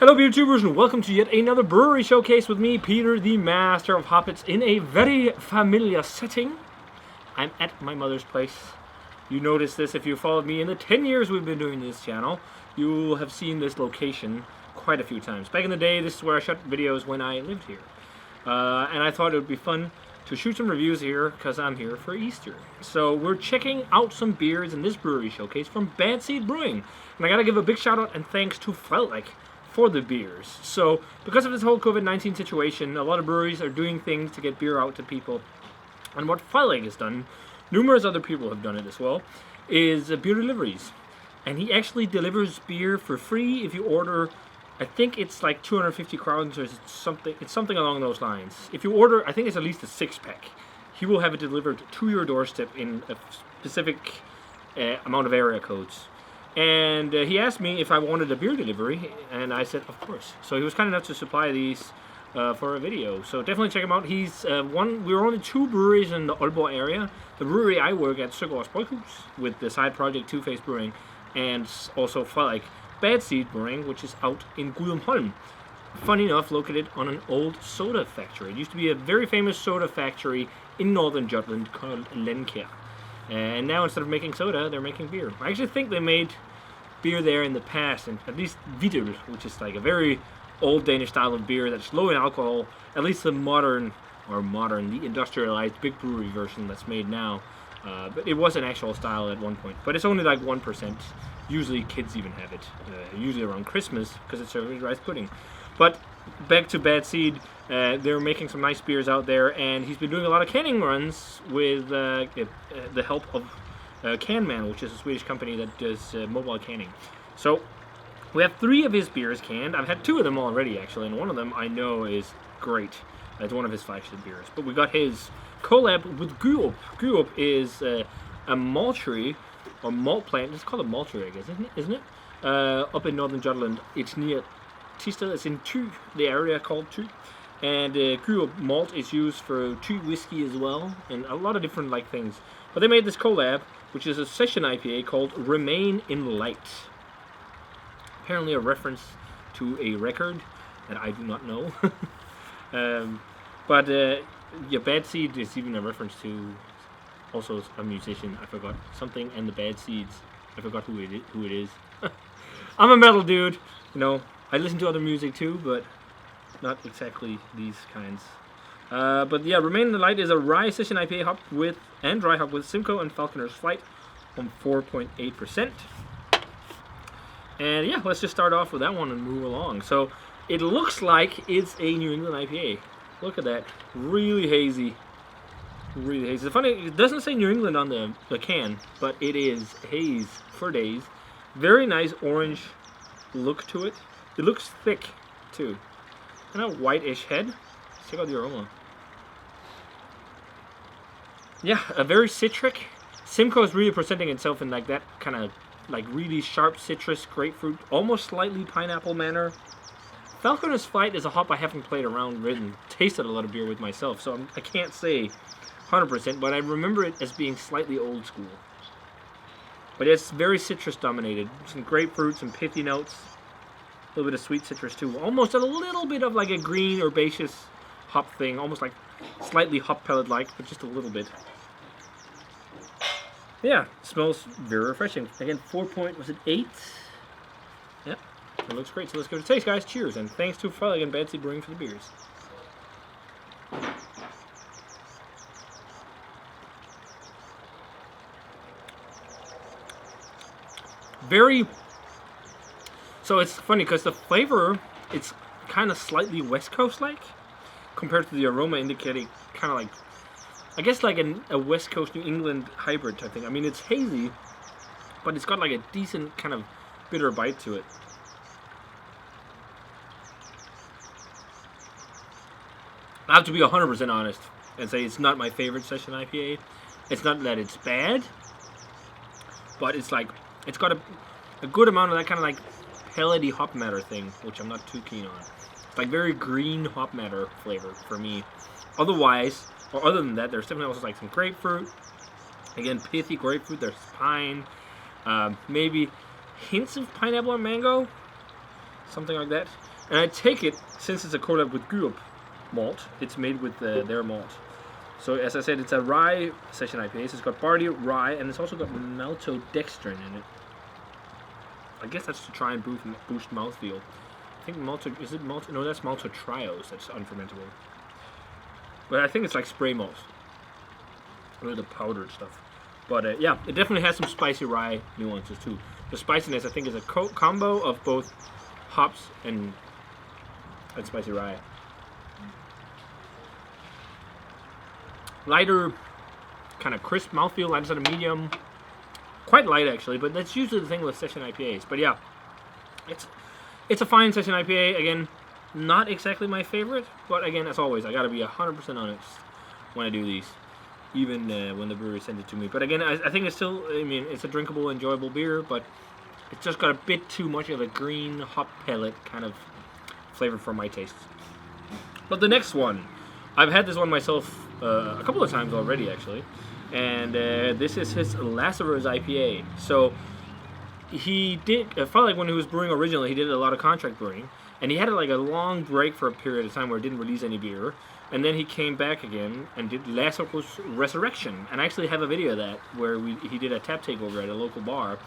Hello beer tubers and welcome to yet another brewery showcase with me, Peter, the master of hoppets, in a very familiar setting. I'm at my mother's place. You noticed this if you followed me in the 10 years we've been doing this channel. You'll have seen this location quite a few times. Back in the day, this is where I shot videos when I lived here. And I thought it would be fun to shoot some reviews here because I'm here for Easter. So we're checking out some beers in this brewery showcase from Bad Seed Brewing. And I gotta give a big shout out and thanks to Felek for the beers. So because of this whole COVID-19 situation, a lot of breweries are doing things to get beer out to people. And what Felek has done, numerous other people have done it as well, is beer deliveries. And he actually delivers beer for free if you order, I think it's like 250 crowns or it's something along those lines. If you order, I think it's at least a 6-pack, he will have it delivered to your doorstep in a specific amount of area codes. And he asked me if I wanted a beer delivery, and I said, of course. So he was kind enough to supply these for a video. So definitely check him out. He's we're only 2 breweries in the Aalborg area. The brewery I work at, Søgaards Bryghus, with the side project Two Face Brewing, and also Felek Bad Seed Brewing, which is out in Gudumholm. Funny enough, located on an old soda factory. It used to be a very famous soda factory in northern Jutland called Lenkær. And now instead of making soda, they're making beer. I actually think they made beer there in the past, and at least Vidøl, which is like a very old Danish style of beer that's low in alcohol, at least the the industrialized big brewery version that's made now. But it was an actual style at one point. But it's only like 1%. Usually kids even have it, usually around Christmas, because it's served with rice pudding. But back to Bad Seed, they're making some nice beers out there, and he's been doing a lot of canning runs with the help of Can Man, which is a Swedish company that does mobile canning. So we have 3 of his beers canned. I've had 2 of them already, actually, and one of them I know is great. It's one of his flagship beers. But we got his collab with Gyrup. Gyrup is a maltery, or malt plant. It's called a maltery, I guess, isn't it? Up in northern Jutland. It's near Tisted. It's in Thy, the area called Thy. And Gyrup malt is used for Thy whiskey as well, and a lot of different things. But they made this collab, which is a session IPA called Remain in Light. Apparently a reference to a record that I do not know. But Bad Seed is even a reference to also a musician. I forgot something, and the Bad Seeds. I forgot who it is. I'm a metal dude, you know. I listen to other music too, but not exactly these kinds. But yeah, Remain in the Light is a rye session IPA hop and dry hop with Simcoe and Falconer's Flight on 4.8%. And yeah, let's just start off with that one and move along. So it looks like it's a New England IPA. Look at that, really hazy, really hazy. It's funny, it doesn't say New England on the can, but it is haze for days. Very nice orange look to it. It looks thick too. Kind of whitish head. Let's check out the aroma. Yeah, a very citric. Simcoe is really presenting itself in like that kind of like really sharp citrus, grapefruit, almost slightly pineapple manner. Falconer's Flight is a hop I haven't played around with and tasted a lot of beer with myself, so I can't say 100%, but I remember it as being slightly old school. But it's very citrus dominated. Some grapefruit, some pithy notes. A little bit of sweet citrus too. Almost a little bit of like a green herbaceous hop thing. Almost like slightly hop pellet-like, but just a little bit. Yeah, smells very refreshing. Again, 8? Yeah, it looks great. So let's go to taste, guys. Cheers, and thanks to Felek and Bad Seed Brewing for the beers. So it's funny because the flavor, it's kind of slightly West Coast-like compared to the aroma indicating kind of like, I guess like a West Coast New England hybrid type thing. I mean, it's hazy, but it's got like a decent kind of bitter bite to it. I have to be 100% honest and say it's not my favorite session IPA. It's not that it's bad, but it's like, it's got a good amount of that kind of like pellety hop matter thing, which I'm not too keen on. It's like very green hop matter flavor for me. Otherwise, or other than that, there's definitely also like some grapefruit. Again, pithy grapefruit. There's pine, maybe hints of pineapple or mango. something like that. And I take it, since it's a collab with Gyrup malt, it's made with their malt. So as I said, it's a rye session IPA. So it's got barley, rye, and it's also got maltodextrin in it. I guess that's to try and boost mouthfeel. I think is it malto? No, that's maltotriose. That's unfermentable. But I think it's like spray malt, or the powdered stuff. But yeah, it definitely has some spicy rye nuances too. The spiciness, I think, is a combo of both hops and spicy rye. Lighter, kind of crisp mouthfeel, light instead of medium. Quite light actually, but that's usually the thing with session IPAs. But yeah, it's a fine session IPA. Again, not exactly my favorite, but again, as always, I gotta be 100% honest when I do these, even when the brewery sends it to me. But again, I think it's still, I mean, it's a drinkable, enjoyable beer, but it's just got a bit too much of a green hop pellet kind of flavor for my tastes. But the next one, I've had this one myself a couple of times already, actually. And this is his Lazarus IPA. So he did, I felt like when he was brewing originally, he did a lot of contract brewing. And he had like a long break for a period of time where he didn't release any beer. And then he came back again and did Lazarus Resurrection. And I actually have a video of that where he did a tap takeover at a local bar,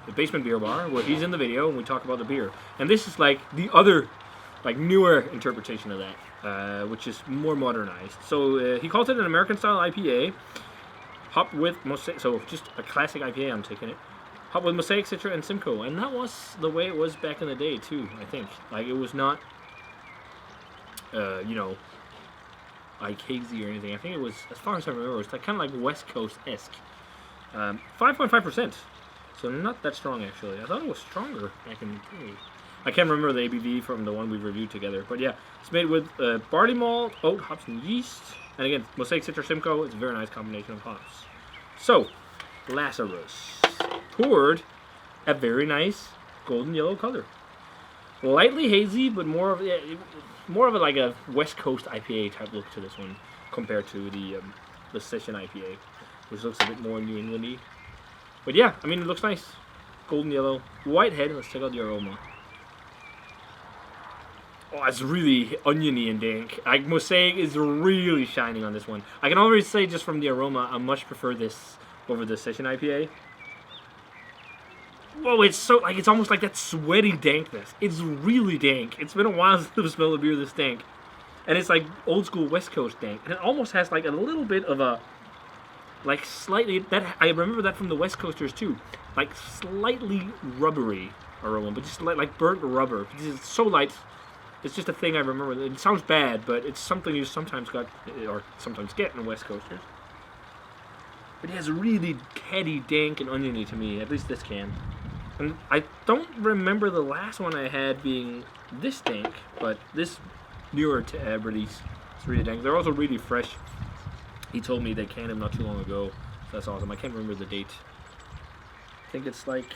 the Basement Beer Bar, where he's in the video and we talk about the beer. And this is like the other, like newer interpretation of that, which is more modernized. So he calls it an American style IPA. Hop with Mosaic, so just a classic IPA, I'm taking it. Hop with Mosaic, Citra, and Simcoe. And that was the way it was back in the day, too, I think. Like, it was not, you know, like hazy or anything. I think it was, as far as I remember, it was like, kind of like West Coast-esque. 5.5%. So not that strong, actually. I thought it was stronger back in the day. I can't remember the ABV from the one we reviewed together. But yeah, it's made with barley malt, oat, hops, and yeast. And again, Mosaic, Citra, Simcoe. It's a very nice combination of hops. So, Lazarus. Poured a very nice golden yellow color. Lightly hazy, but more of a like a West Coast IPA type look to this one compared to the session IPA, which looks a bit more New England-y. But yeah, I mean, it looks nice. Golden yellow. White head. Let's check out the aroma. Oh, it's really oniony and dank. Like, Mosaic is really shining on this one. I can already say just from the aroma, I much prefer this over the session IPA. Whoa, it's so, like, it's almost like that sweaty dankness. It's really dank. It's been a while since I've smelled a beer this dank. And it's like old school West Coast dank. And it almost has like a little bit of a, like slightly, that I remember that from the West Coasters too. Like slightly rubbery aroma, but just like burnt rubber. It's so light. It's just a thing I remember. It sounds bad, but it's something you sometimes got, or sometimes get in West Coasters. But it has really heady, dank, and oniony to me, at least this can. And I don't remember the last one I had being this dank, but this newer release is really dank. They're also really fresh. He told me they canned them not too long ago, so that's awesome. I can't remember the date. I think it's like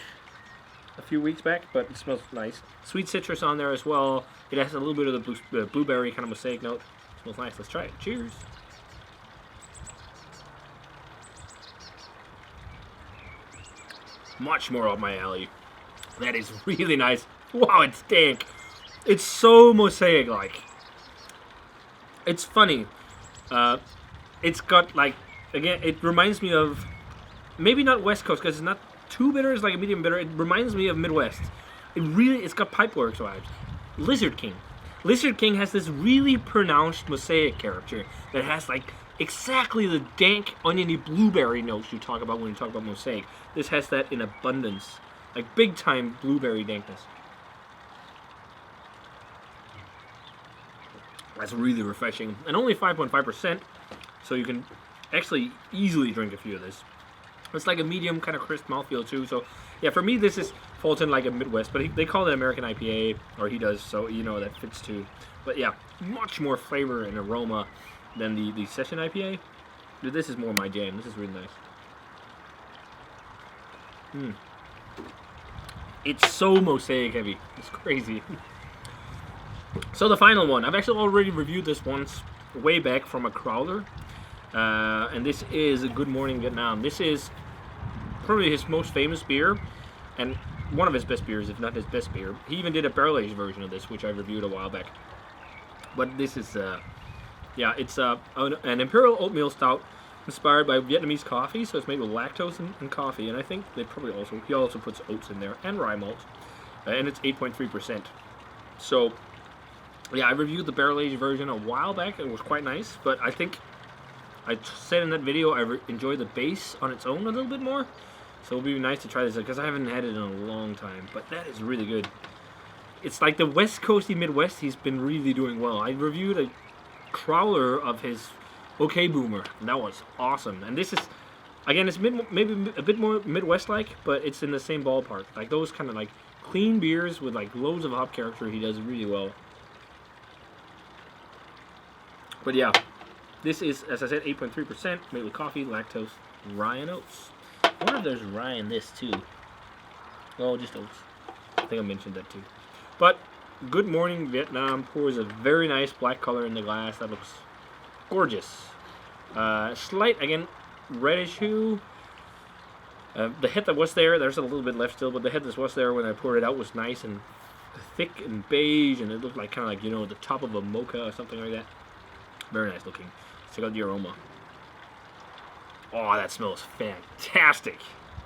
a few weeks back, but it smells nice. Sweet citrus on there as well. It has a little bit of the blueberry kind of Mosaic note. It smells nice. Let's try it. Cheers. Much more up my alley. That is really nice. Wow, it's dank. It's so Mosaic-like. It's funny. It's got like, again, it reminds me of, maybe not West Coast because it's not too bitter. It's like a medium bitter. It reminds me of Midwest. It's got Pipeworks vibes. Lizard King. Lizard King has this really pronounced Mosaic character that has like exactly the dank, oniony blueberry notes you talk about when you talk about Mosaic. This has that in abundance. Like big time blueberry dankness. That's really refreshing. And only 5.5%, so you can actually easily drink a few of this. It's like a medium kind of crisp mouthfeel too. So yeah, for me this is falls in like a Midwest, but they call it American IPA, or he does, so you know that fits too. But yeah, much more flavor and aroma than the session IPA. Dude, this is more my jam. This is really nice. It's so Mosaic heavy. It's crazy. So the final one. I've actually already reviewed this once, way back from a Crowler. And this is Good Morning Vietnam. This is probably his most famous beer. And one of his best beers, if not his best beer. He even did a barrel-aged version of this, which I reviewed a while back. But this is, yeah, it's an Imperial Oatmeal Stout inspired by Vietnamese coffee, so it's made with lactose and coffee, and I think they probably he also puts oats in there, and rye malt, and it's 8.3%. So, yeah, I reviewed the barrel-aged version a while back. It was quite nice, but I think I said in that video I enjoy the base on its own a little bit more. So it'll be nice to try this because I haven't had it in a long time. But that is really good. It's like the West Coasty Midwest. He's been really doing well. I reviewed a crowler of his OK Boomer, and that was awesome. And this is, again, it's maybe a bit more Midwest-like, but it's in the same ballpark. Like those kind of like clean beers with like loads of hop character. He does really well. But yeah, this is, as I said, 8.3% made with coffee, lactose, rye, and oats. I wonder if there's rye in this too. Oh, just oats. I think I mentioned that too. But Good Morning Vietnam pours a very nice black color in the glass. That looks gorgeous. Slight, again, reddish hue. The head that was there, there's a little bit left still, but the head that was there when I poured it out was nice and thick and beige, and it looked like kind of like, you know, the top of a mocha or something like that. Very nice looking. Let's check out the aroma. Oh, that smells fantastic.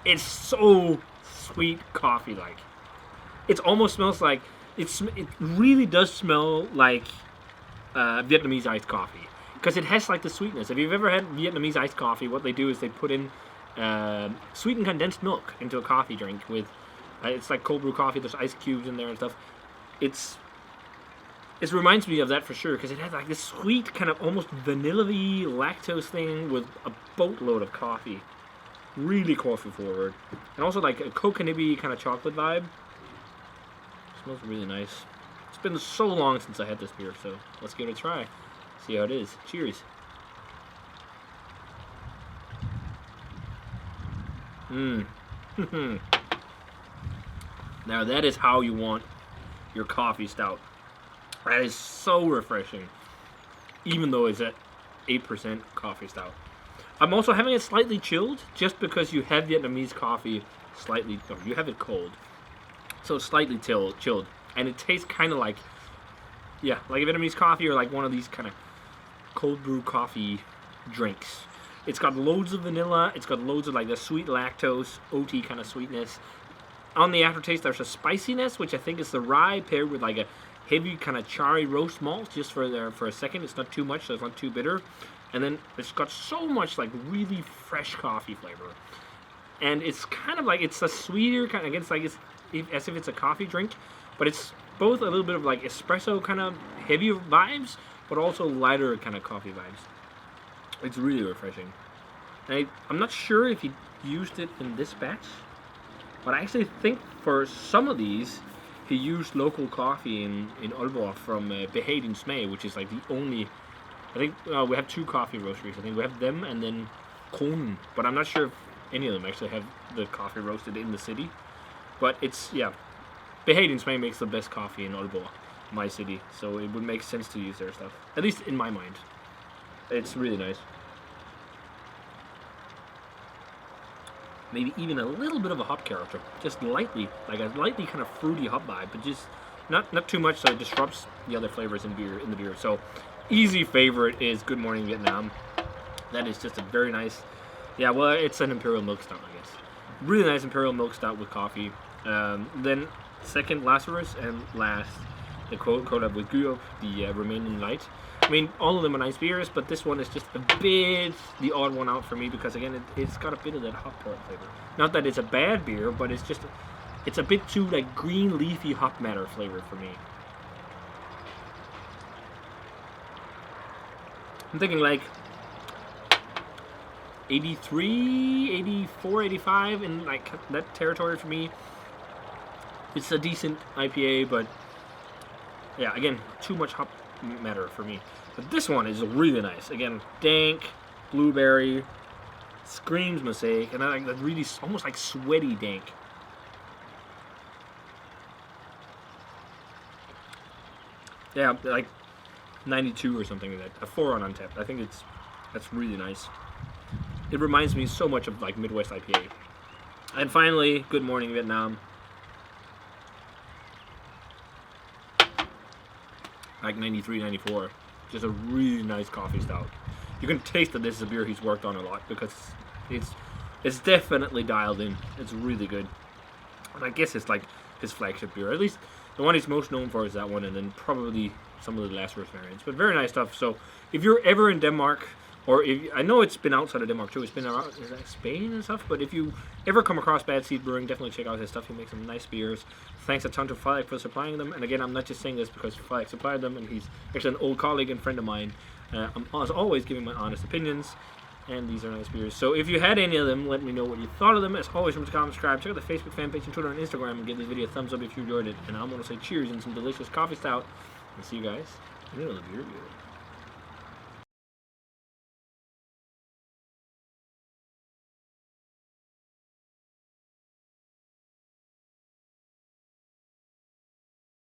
It's so sweet coffee-like. It almost smells like, it really does smell like Vietnamese iced coffee. Because it has like the sweetness. If you've ever had Vietnamese iced coffee, what they do is they put in sweetened condensed milk into a coffee drink with, it's like cold brew coffee, there's ice cubes in there and stuff. It reminds me of that for sure, because it has like this sweet kind of almost vanilla-y lactose thing with a boatload of coffee. Really coffee forward. And also like a coconut-y kind of chocolate vibe. Smells really nice. It's been so long since I had this beer, so let's give it a try. See how it is. Cheers. Now that is how you want your coffee stout. That is so refreshing, even though it's at 8% coffee stout. I'm also having it slightly chilled, just because you have Vietnamese coffee slightly, or you have it cold, so it's slightly chilled, and it tastes kind of like, yeah, like a Vietnamese coffee or like one of these kind of cold brew coffee drinks. It's got loads of vanilla. It's got loads of like the sweet lactose, oaty kind of sweetness. On the aftertaste, there's a spiciness, which I think is the rye paired with like a heavy kind of charry roast malt just for a second. It's not too much, so it's not too bitter. And then it's got so much like really fresh coffee flavor. And it's kind of like, it's a sweeter kind of, again, it's like as if it's a coffee drink, but it's both a little bit of like espresso kind of heavy vibes, but also lighter kind of coffee vibes. It's really refreshing. And I'm not sure if he used it in this batch, but I actually think for some of these, he used local coffee in Aalborg from Beheding Smag, which is like the only, I think we have two coffee roasteries. I think we have them and then Kronen, but I'm not sure if any of them actually have the coffee roasted in the city. But it's, yeah, Beheding Smag makes the best coffee in Aalborg, my city, so it would make sense to use their stuff, at least in my mind. It's really nice. Maybe even a little bit of a hop character, just lightly, like a lightly kind of fruity hop vibe, but just not too much so it disrupts the other flavors in the beer. So, easy favorite is Good Morning Vietnam. That is just a very nice, yeah, well, it's an Imperial Milk Stout, I guess. Really nice Imperial Milk Stout with coffee. Then second, Lazarus, and last, the collab with Gyrup, the Romanian Light. I mean, all of them are nice beers, but this one is just a bit the odd one out for me because, again, it's got a bit of that hop tart flavor. Not that it's a bad beer, but it's just, it's a bit too, like, green leafy hop matter flavor for me. I'm thinking, like, 83, 84, 85 in, like, that territory for me. It's a decent IPA, but, yeah, again, too much hop matter for me. But this one is really nice. Again, dank, blueberry, screams mosaic, and I like that really almost like sweaty dank. Yeah, like 92 or something like that. A 4 on Untapped. I think that's really nice. It reminds me so much of like Midwest IPA. And finally, Good Morning Vietnam. like 93, 94. Just a really nice coffee stout. You can taste that this is a beer he's worked on a lot because it's definitely dialed in. It's really good. And I guess it's like his flagship beer. At least the one he's most known for is that one, and then probably some of the Lazarus variants. But very nice stuff. So if you're ever in Denmark, or if, I know it's been outside of Denmark too, it's been around Spain and stuff, but if you ever come across Bad Seed Brewing, definitely check out his stuff. He makes some nice beers. Thanks a ton to Falek for supplying them. And again, I'm not just saying this because Falek supplied them, and he's actually an old colleague and friend of mine. I'm as always giving my honest opinions, and these are nice beers. So if you had any of them, let me know what you thought of them. As always, remember to comment, subscribe, check out the Facebook fan page and Twitter and Instagram, and give this video a thumbs up if you enjoyed it. And I'm going to say cheers and some delicious coffee stout, and see you guys in another beer review.